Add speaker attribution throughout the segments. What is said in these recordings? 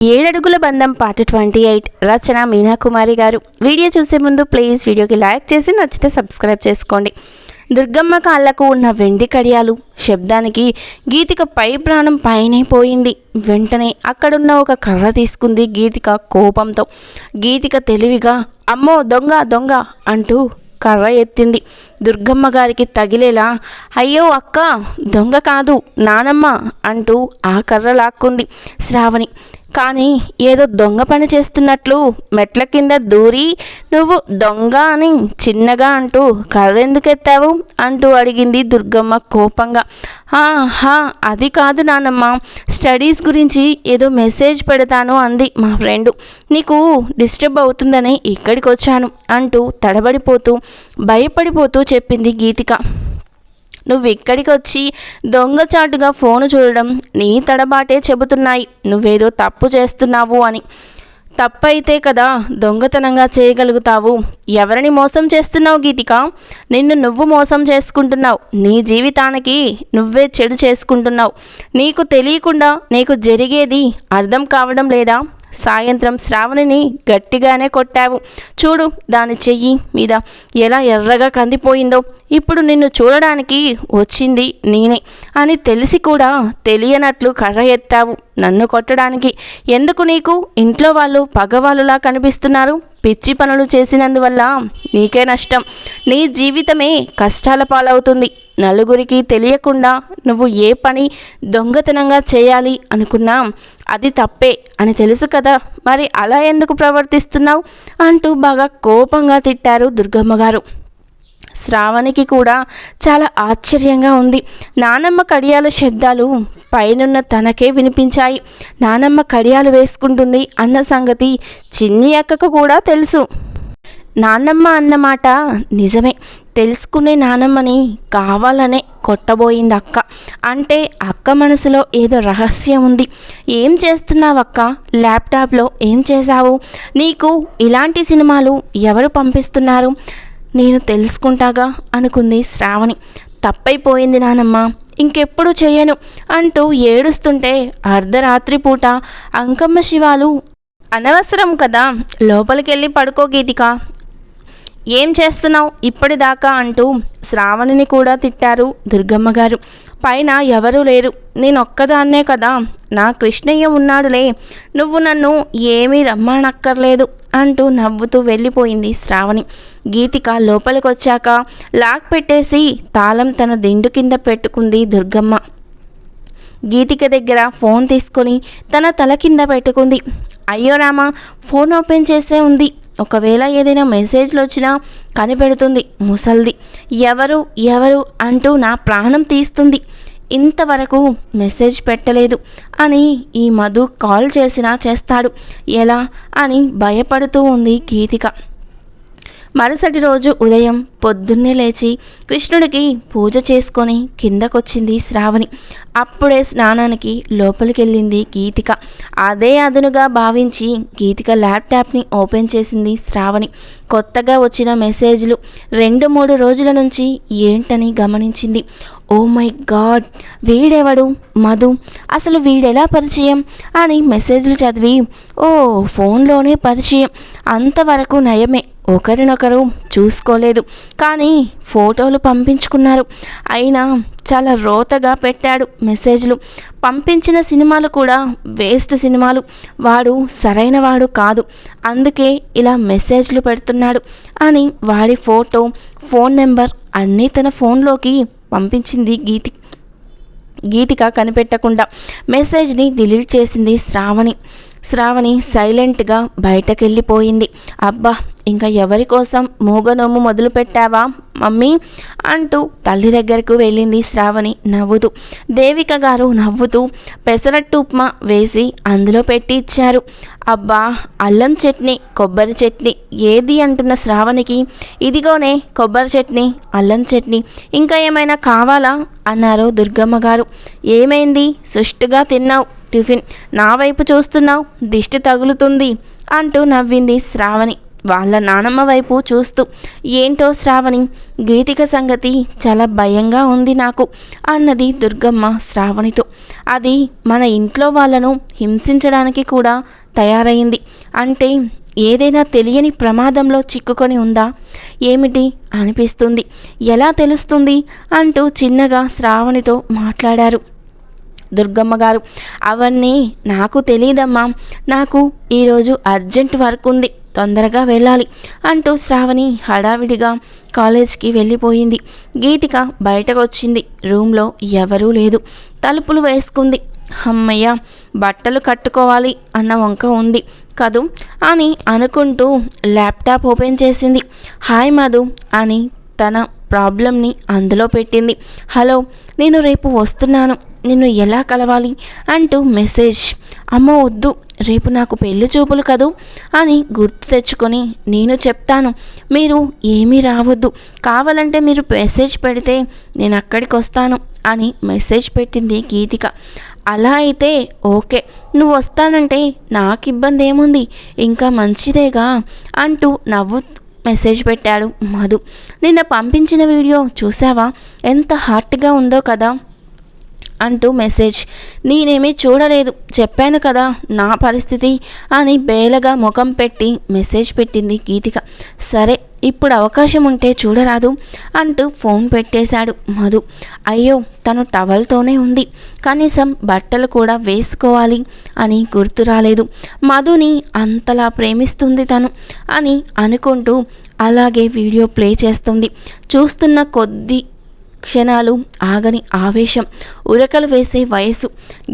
Speaker 1: ఏడడుగుల బంధం పార్ట్ 28 రచన మీనా కుమారి గారు. వీడియో చూసే ముందు ప్లీజ్ వీడియోకి లైక్ చేసి నచ్చితే సబ్స్క్రైబ్ చేసుకోండి. దుర్గమ్మ కాళ్లకు ఉన్న వెండి కడియాలు శబ్దానికి గీతిక పై ప్రాణం పైనే పోయింది. వెంటనే అక్కడున్న ఒక కర్ర తీసుకుంది గీతిక కోపంతో. గీతిక తెలివిగా అమ్మో దొంగ దొంగ అంటూ కర్ర ఎత్తింది. దుర్గమ్మ గారికి తగిలేలా అయ్యో అక్క దొంగ కాదు నానమ్మ అంటూ ఆ కర్ర లాక్కుంది శ్రావణి. కానీ ఏదో దొంగ పని చేస్తున్నట్లు మెట్ల కింద దూరి నువ్వు దొంగ అని చిన్నగా అంటూ కర్ర ఎందుకు ఎత్తావు అంటూ అడిగింది దుర్గమ్మ కోపంగా. అది కాదు నానమ్మ, స్టడీస్ గురించి ఏదో మెసేజ్ పెడతాను అంది మా ఫ్రెండు, నీకు డిస్టర్బ్ అవుతుందని ఇక్కడికి వచ్చాను అంటూ తడబడిపోతూ భయపడిపోతూ చెప్పింది గీతిక. నువ్వు ఇక్కడికి వచ్చి దొంగచాటుగా ఫోను చూడడం నీ తడబాటే చెబుతున్నాయి నువ్వేదో తప్పు చేస్తున్నావు అని. తప్పైతే కదా దొంగతనంగా చేయగలుగుతావు. ఎవరిని మోసం చేస్తున్నావు గీతిక? నిన్ను నువ్వు మోసం చేసుకుంటున్నావు. నీ జీవితానికి నువ్వే చెడు చేసుకుంటున్నావు. నీకు తెలియకుండా నీకు జరిగేది అర్థం కావడం లేదా? సాయంత్రం శ్రావణిని గట్టిగానే కొట్టావు చూడు, దాని చెయ్యి మీద ఎలా ఎర్రగా కందిపోయిందో. ఇప్పుడు నిన్ను చూడడానికి వచ్చింది నేనే అని తెలిసి కూడా తెలియనట్లు కర్ర ఎత్తావు నన్ను కొట్టడానికి. ఎందుకు నీకు ఇంట్లో వాళ్ళు పగవాళ్ళులా కనిపిస్తున్నారు? పిచ్చి పనులు చేసినందువల్ల నీకే నష్టం. నీ జీవితమే కష్టాల పాలవుతుంది. నలుగురికి తెలియకుండా నువ్వు ఏ పని దొంగతనంగా చేయాలి అనుకున్నా అది తప్పే అని తెలుసు కదా, మరి అలా ఎందుకు ప్రవర్తిస్తున్నావు అంటూ బాగా కోపంగా తిట్టారు దుర్గమ్మ గారు. శ్రావణికి కూడా చాలా ఆశ్చర్యంగా ఉంది. నానమ్మ కడియాల శబ్దాలు పైనున్న తనకే వినిపించాయి. నానమ్మ కడియాలు వేసుకుంటుంది అన్న సంగతి చిన్ని అక్కకు కూడా తెలుసు. నాన్నమ్మ అన్నమాట నిజమే. తెలుసుకునే నానమ్మని కావాలనే కొట్టబోయింది అక్క. అంటే అక్క మనసులో ఏదో రహస్యం ఉంది. ఏం చేస్తున్నావు అక్క? ల్యాప్టాప్లో ఏం చేశావు? నీకు ఇలాంటి సినిమాలు ఎవరు పంపిస్తున్నారు? నేను తెలుసుకుంటాగా అనుకుంది శ్రావణి. తప్పైపోయింది నానమ్మ, ఇంకెప్పుడు చెయ్యను అంటూ ఏడుస్తుంటే అర్ధరాత్రి పూట అంకమ్మ శివాలు అనవసరం కదా, లోపలికెళ్ళి పడుకో గీతిక, ఏం చేస్తున్నావు ఇప్పటిదాకా అంటూ శ్రావణిని కూడా తిట్టారు దుర్గమ్మ గారు. పైన ఎవరూ లేరు, నేనొక్కదాన్నే కదా, నా కృష్ణయ్య ఉన్నాడులే, నువ్వు నన్ను ఏమీ రమ్మనక్కర్లేదు అంటూ నవ్వుతూ వెళ్ళిపోయింది శ్రావణి. గీతిక లోపలికి వచ్చాక లాక్ పెట్టేసి తాళం తన దిండు కింద పెట్టుకుంది దుర్గమ్మ. గీతిక దగ్గర ఫోన్ తీసుకొని తన తల కింద పెట్టుకుంది. అయ్యో రామా, ఫోన్ ఓపెన్ చేసే ఉంది, ఒకవేళ ఏదైనా మెసేజ్లు వచ్చినా కనిపెడుతుంది ముసల్ది. ఎవరు ఎవరు అంటూ నా ప్రాణం తీస్తుంది. ఇంతవరకు మెసేజ్ పెట్టలేదు అని ఈ మధు కాల్ చేసినా చేస్తాడు ఎలా అని భయపడుతూ ఉంది గీతిక. మరుసటి రోజు ఉదయం పొద్దున్నే లేచి కృష్ణుడికి పూజ చేసుకొని కిందకొచ్చింది శ్రావణి. అప్పుడే స్నానానికి లోపలికి వెళ్ళింది గీతిక. అదే అదునుగా భావించి గీతిక ల్యాప్టాప్ని ఓపెన్ చేసింది శ్రావణి. కొత్తగా వచ్చిన మెసేజ్లు 2-3 రోజుల నుంచి ఏంటని గమనించింది. ఓ మై గాడ్, వీడెవడు? మధు, అసలు వీడెలా పరిచయం అని మెసేజ్లు చదివి ఓ ఫోన్లోనే పరిచయం, అంతవరకు నయమే, ఒకరినొకరు చూసుకోలేదు కానీ ఫోటోలు పంపించుకున్నారు. అయినా చాలా రోతగా పెట్టాడు మెసేజ్లు. పంపించిన సినిమాలు కూడా వేస్ట్ సినిమాలు, వాడు సరైన వాడు కాదు, అందుకే ఇలా మెసేజ్లు పెడుతున్నాడు అని వాడి ఫోటో, ఫోన్ నెంబర్ అన్నీ తన ఫోన్లోకి పంపించింది గీతిక కనిపెట్టకుండా. మెసేజ్ని డిలీట్ చేసింది శ్రావణి సైలెంట్గా బయటకెళ్ళిపోయింది. అబ్బా, ఇంకా ఎవరి కోసం మూగనోము మొదలు పెట్టావా మమ్మీ అంటూ తల్లి దగ్గరకు వెళ్ళింది శ్రావణి నవ్వుతూ. దేవిక గారు నవ్వుతూ పెసరట్టు ఉప్మా వేసి అందులో పెట్టి ఇచ్చారు. అబ్బా, అల్లం చట్నీ, కొబ్బరి చట్నీ ఏది అంటున్న శ్రావణికి ఇదిగోనే కొబ్బరి చట్నీ, అల్లం చట్నీ, ఇంకా ఏమైనా కావాలా అన్నారు దుర్గమ్మ గారు. ఏమైంది, సుష్టుగా తిన్నావు టిఫిన్, నా వైపు చూస్తున్నావు, దిష్టి తగులుతుంది అంటూ నవ్వింది శ్రావణి. వాళ్ళ నానమ్మ వైపు చూస్తూ, ఏంటో శ్రావణి, గీతిక సంగతి చాలా భయంగా ఉంది నాకు అన్నది దుర్గమ్మ శ్రావణితో. అది మన ఇంట్లో వాళ్ళను హింసించడానికి కూడా తయారైంది. అంటే ఏదైనా తెలియని ప్రమాదంలో చిక్కుకొని ఉందా ఏమిటి అనిపిస్తుంది. ఎలా తెలుస్తుంది అంటూ చిన్నగా శ్రావణితో మాట్లాడారు దుర్గమ్మ గారు. అవన్నీ నాకు తెలియదమ్మా, నాకు ఈరోజు అర్జెంట్ వర్క్ ఉంది, తొందరగా వెళ్ళాలి అంటూ శ్రావణి హడావిడిగా కాలేజ్కి వెళ్ళిపోయింది. గీతిక బయటకు వచ్చింది. రూమ్లో ఎవరూ లేదు. తలుపులు వేసుకుంది. అమ్మయ్య, బట్టలు కట్టుకోవాలి అన్న వంక ఉంది కదూ అని అనుకుంటూ ల్యాప్టాప్ ఓపెన్ చేసింది. హాయ్ మధు అని తన ప్రాబ్లంని అందులో పెట్టింది. హలో, నేను రేపు వస్తున్నాను, నిన్ను ఎలా కలవాలి అంటూ మెసేజ్. అమ్మో వద్దు, రేపు నాకు పెళ్లి చూపులు కదూ అని గుర్తు తెచ్చుకొని నేను చెప్తాను, మీరు ఏమీ రావద్దు, కావాలంటే మీరు మెసేజ్ పెడితే నేను అక్కడికి వస్తాను అని మెసేజ్ పెట్టింది గీతిక. అలా అయితే ఓకే, నువ్వు వస్తానంటే నాకు ఇబ్బంది ఏముంది, ఇంకా మంచిదేగా అంటూ నవ్వు మెసేజ్ పెట్టాడు మధు. నిన్న పంపించిన వీడియో చూసావా, ఎంత హార్ట్గా ఉందో కదా అంటూ మెసేజ్. నేనేమీ చూడలేదు, చెప్పాను కదా నా పరిస్థితి అని బేలగా ముఖం పెట్టి మెసేజ్ పెట్టింది గీతిక. సరే, ఇప్పుడు అవకాశం ఉంటే చూడరాదు అంటూ ఫోన్ పెట్టేశాడు మధు. అయ్యో, తను టవల్తోనే ఉంది, కనీసం బట్టలు కూడా వేసుకోవాలి అని గుర్తు రాలేదు. మధుని అంతలా ప్రేమిస్తుంది తను అని అనుకుంటూ అలాగే వీడియో ప్లే చేస్తుంది. చూస్తున్న కొద్ది క్షణాలు ఆగని ఆవేశం, ఉరకలు వేసే వయసు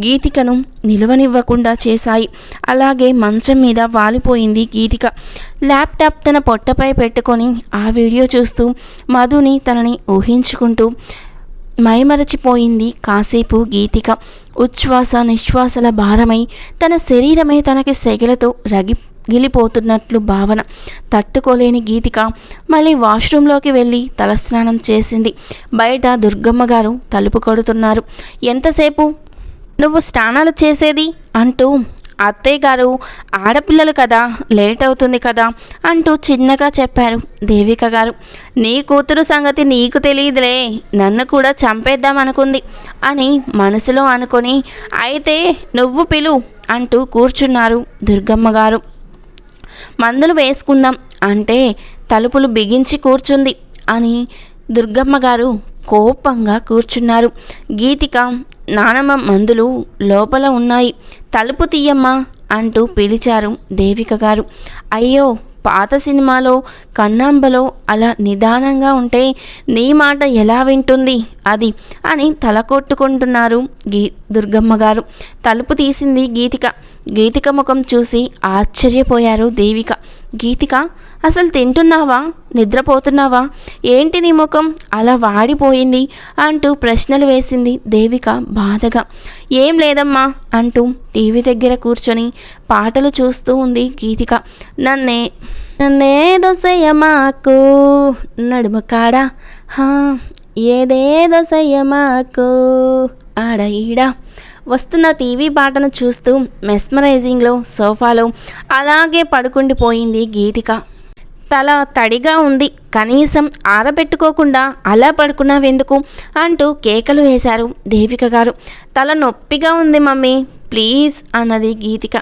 Speaker 1: గీతికను నిలవనివ్వకుండా చేశాయి. అలాగే మంచం మీద వాలిపోయింది గీతిక. ల్యాప్టాప్ తన పొట్టపై పెట్టుకొని ఆ వీడియో చూస్తూ మధుని తనని ఊహించుకుంటూ మైమరచిపోయింది కాసేపు గీతిక. ఉచ్ఛ్వాస నిశ్వాసల భారమై తన శరీరమే తనకి సెగలతో గిలిపోతున్నట్లు భావన. తట్టుకోలేని గీతిక మళ్ళీ వాష్రూంలోకి వెళ్ళి తలస్నానం చేసింది. బయట దుర్గమ్మ గారు తలుపు కొడుతున్నారు. ఎంతసేపు నువ్వు స్నానాలు చేసేది అంటూ, అత్తయ్య గారు ఆడపిల్లలు కదా, లేట్ అవుతుంది కదా అంటూ చిన్నగా చెప్పారు దేవిక గారు. నీ కూతురు సంగతి నీకు తెలియదులే, నన్ను కూడా చంపేద్దామనుకుంది అని మనసులో అనుకొని, అయితే నువ్వు పిలు అంటూ కూర్చున్నారు దుర్గమ్మ గారు. మందులు వేసుకుందాం అంటే తలుపులు బిగించి కూర్చుంది అని దుర్గమ్మ గారు కోపంగా కూర్చున్నారు. గీతిక, నానమ్మ మందులు లోపల ఉన్నాయి, తలుపు తీయమ్మా అంటూ పిలిచారు దేవిక గారు. అయ్యో, పాత సినిమాలో కన్నాంబలో అలా నిదానంగా ఉంటే నీ మాట ఎలా వింటుంది అది అని తల కొట్టుకుంటున్నారు దుర్గమ్మ గారు. తలుపు తీసింది గీతిక. గీతిక ముఖం చూసి ఆశ్చర్యపోయారు దేవిక. గీతిక, అసలు తింటున్నావా, నిద్రపోతున్నావా, ఏంటి నీ ముఖం అలా వాడిపోయింది అంటూ ప్రశ్నలు వేసింది దేవిక బాధగా. ఏం లేదమ్మా అంటూ టీవీ దగ్గర కూర్చొని పాటలు చూస్తూ ఉంది గీతిక. నన్నేదో చెయ్యమాకు నడుము కాడా, ఏదేదో చెయ్యమాకు ఆడ ఈడ వస్తున్న టీవీ పాటను చూస్తూ మెస్మరైజింగ్లో సోఫాలో అలాగే పడుకుండిపోయింది గీతిక. తల తడిగా ఉంది, కనీసం ఆరబెట్టుకోకుండా అలా పడుకున్నావెందుకు అంటూ కేకలు వేశారు దేవిక గారు. తల నొప్పిగా ఉంది మమ్మీ, ప్లీజ్ అన్నది గీతిక.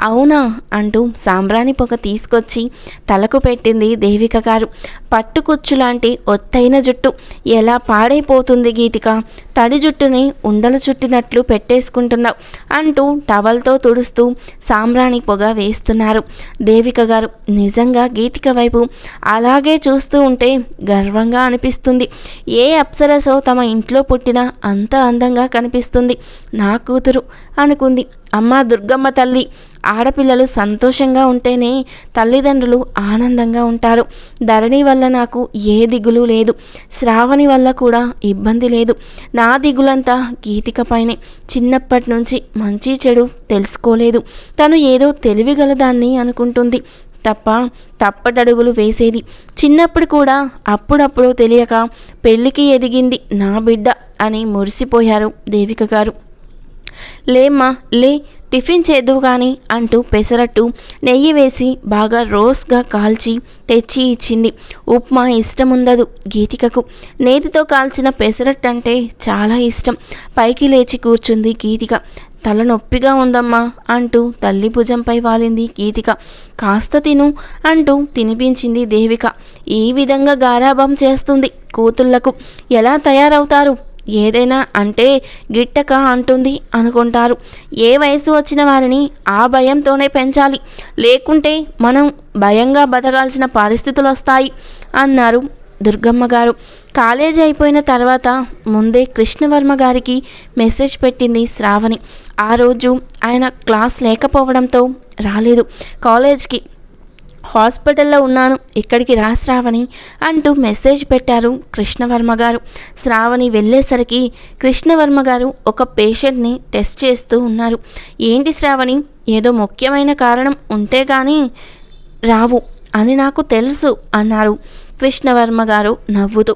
Speaker 1: అవునా అంటూ సాంబ్రాణి పొగ తీసుకొచ్చి తలకు పెట్టింది దేవిక గారు. పట్టుకుచ్చులాంటి ఒత్తైన జుట్టు ఎలా పాడైపోతుంది గీతిక, తడి జుట్టుని ఉండలు చుట్టినట్లు పెట్టేసుకుంటున్నావు అంటూ టవల్తో తుడుస్తూ సాంబ్రాణి పొగ వేస్తున్నారు దేవిక గారు. నిజంగా గీతిక వైపు అలాగే చూస్తూ ఉంటే గర్వంగా అనిపిస్తుంది. ఏ అప్సరసో తమ ఇంట్లో పుట్టిన అంత అందంగా కనిపిస్తుంది నా కూతురు అనుకుంది. అమ్మ దుర్గమ్మ తల్లి, ఆడపిల్లలు సంతోషంగా ఉంటేనే తల్లిదండ్రులు ఆనందంగా ఉంటారు. ధరణి వల్ల నాకు ఏ దిగులు లేదు, శ్రావణి వల్ల కూడా ఇబ్బంది లేదు. నా దిగులంతా గీతిక పైనే. చిన్నప్పటి నుంచి మంచి చెడు తెలుసుకోలేదు. తను ఏదో తెలివిగలదాన్ని అనుకుంటుంది తప్ప తప్పటడుగులు వేసేది. చిన్నప్పుడు కూడా అప్పుడప్పుడు తెలియక పెళ్ళికి ఎదిగింది నా బిడ్డ అని మురిసిపోయారు దేవిక గారు. లేమ్మా లే, టిఫిన్ చేద్దువు కానీ అంటూ పెసరట్టు నెయ్యి వేసి బాగా రోస్గా కాల్చి తెచ్చి ఇచ్చింది. ఉప్మా ఇష్టం ఉండదు గీతికకు. నేతితో కాల్చిన పెసరట్టు అంటే చాలా ఇష్టం. పైకి లేచి కూర్చుంది గీతిక. తలనొప్పిగా ఉందమ్మా అంటూ తల్లి భుజంపై వాలింది గీతిక. కాస్త తిను అంటూ తినిపించింది దేవిక. ఈ విధంగా గారాబం చేస్తుంది కూతుళ్లకు. ఎలా తయారవుతారు? ఏదైనా అంటే గిట్టక అంటుంది అనుకుంటారు. ఏ వయసు వచ్చిన వారిని ఆ భయంతోనే పెంచాలి, లేకుంటే మనం భయంగా బతకాల్సిన పరిస్థితులు వస్తాయి అన్నారు దుర్గమ్మ గారు. కాలేజీ అయిపోయిన తర్వాత ముందే కృష్ణవర్మ గారికి మెసేజ్ పెట్టింది శ్రావణి. ఆ రోజు ఆయన క్లాస్ లేకపోవడంతో రాలేదు కాలేజ్కి. హాస్పిటల్లో ఉన్నాను, ఇక్కడికి రా శ్రావణి అంటూ మెసేజ్ పెట్టారు కృష్ణవర్మ గారు. శ్రావణి వెళ్ళేసరికి కృష్ణవర్మ గారు ఒక పేషెంట్ని టెస్ట్ చేస్తూ ఉన్నారు. ఏంటి శ్రావణి, ఏదో ముఖ్యమైన కారణం ఉంటే కానీ రావు అని నాకు తెలుసు అన్నారు కృష్ణవర్మ గారు నవ్వుతూ.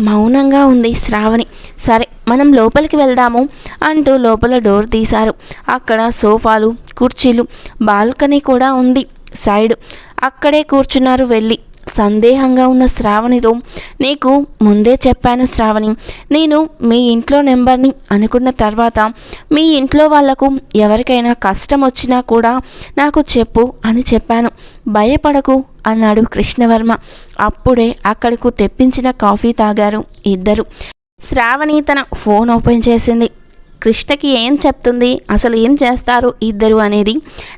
Speaker 1: మౌనంగా ఉంది శ్రావణి. సరే మనం లోపలికి వెళ్దాము అంటూ లోపల డోర్ తీశారు. అక్కడ సోఫాలు, కుర్చీలు, బాల్కనీ కూడా ఉంది సైడ్. అక్కడే కూర్చున్నారు వెళ్ళి. సందేహంగా ఉన్న శ్రావణితో, నీకు ముందే చెప్పాను శ్రావణి, నేను మీ ఇంట్లో నెంబర్ని అనుకున్న తర్వాత మీ ఇంట్లో వాళ్లకు ఎవరికైనా కష్టం వచ్చినా కూడా నాకు చెప్పు అని చెప్పాను. భయపడకు అన్నాడు కృష్ణవర్మ. అప్పుడే అక్కడకు తెప్పించిన కాఫీ తాగారు ఇద్దరు. శ్రావణి తన ఫోన్ ఓపెన్ చేసింది. కృష్ణకి ఏం చెప్తుంది, అసలు ఏం చేస్తారు ఇద్దరు అనేది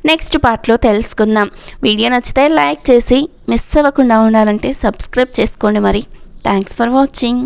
Speaker 1: నెక్స్ట్ పార్ట్లో తెలుసుకుందాం. వీడియో నచ్చితే లైక్ చేసి మిస్ అవ్వకుండా ఉండాలంటే సబ్స్క్రైబ్ చేసుకోండి మరి. Thanks for watching.